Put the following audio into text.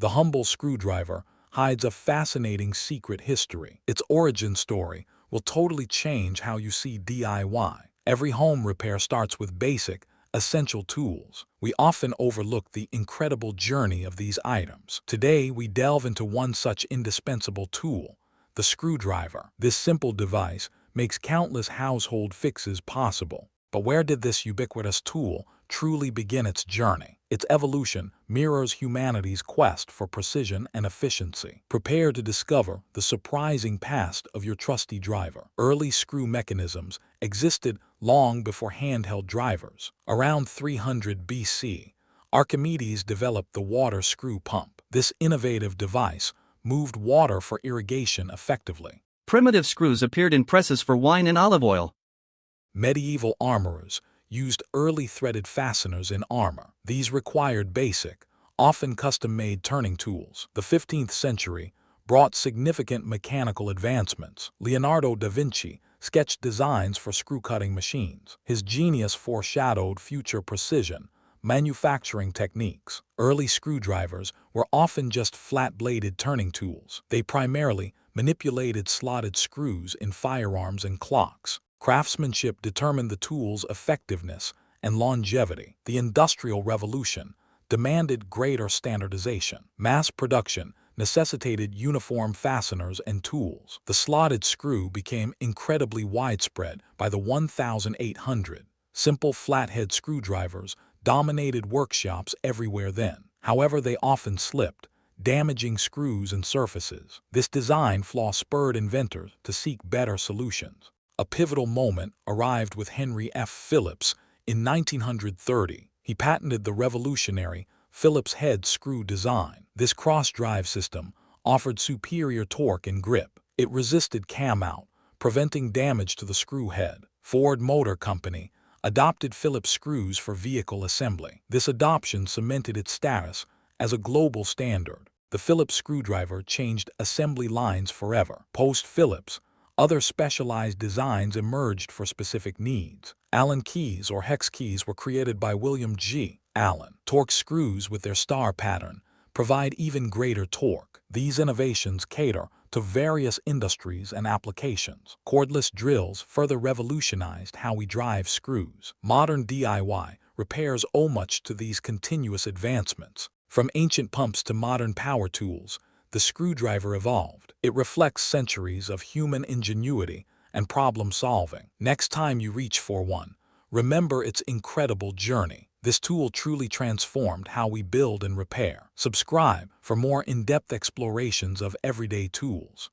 The humble screwdriver hides a fascinating secret history. Its origin story will totally change how you see DIY. Every home repair starts with basic, essential tools. We often overlook the incredible journey of these items. Today, we delve into one such indispensable tool, the screwdriver. This simple device makes countless household fixes possible. But where did this ubiquitous tool truly begin its journey? Its evolution mirrors humanity's quest for precision and efficiency. Prepare to discover the surprising past of your trusty driver. Early screw mechanisms existed long before handheld drivers. Around 300 BC, Archimedes developed the water screw pump. This innovative device moved water for irrigation effectively. Primitive screws appeared in presses for wine and olive oil. Medieval armorers used early threaded fasteners in armor. These required basic, often custom-made turning tools. The 15th century brought significant mechanical advancements. Leonardo da Vinci sketched designs for screw-cutting machines. His genius foreshadowed future precision manufacturing techniques. Early screwdrivers were often just flat-bladed turning tools. They primarily manipulated slotted screws in firearms and clocks. Craftsmanship determined the tool's effectiveness and longevity. The Industrial Revolution demanded greater standardization. Mass production necessitated uniform fasteners and tools. The slotted screw became incredibly widespread by the 1800. Simple flathead screwdrivers dominated workshops everywhere then. However, they often slipped, damaging screws and surfaces. This design flaw spurred inventors to seek better solutions. A pivotal moment arrived with Henry F. Phillips in 1930. He patented the revolutionary Phillips head screw design. This cross-drive system offered superior torque and grip. It resisted cam-out, preventing damage to the screw head. Ford Motor Company adopted Phillips screws for vehicle assembly. This adoption cemented its status as a global standard. The Phillips screwdriver changed assembly lines forever. Post-Phillips, other specialized designs emerged for specific needs. Allen keys or hex keys were created by William G. Allen. Torque screws with their star pattern provide even greater torque. These innovations cater to various industries and applications. Cordless drills further revolutionized how we drive screws. Modern DIY repairs owe much to these continuous advancements. From ancient pumps to modern power tools, the screwdriver evolved. It reflects centuries of human ingenuity and problem solving. Next time you reach for one, remember its incredible journey. This tool truly transformed how we build and repair. Subscribe for more in-depth explorations of everyday tools.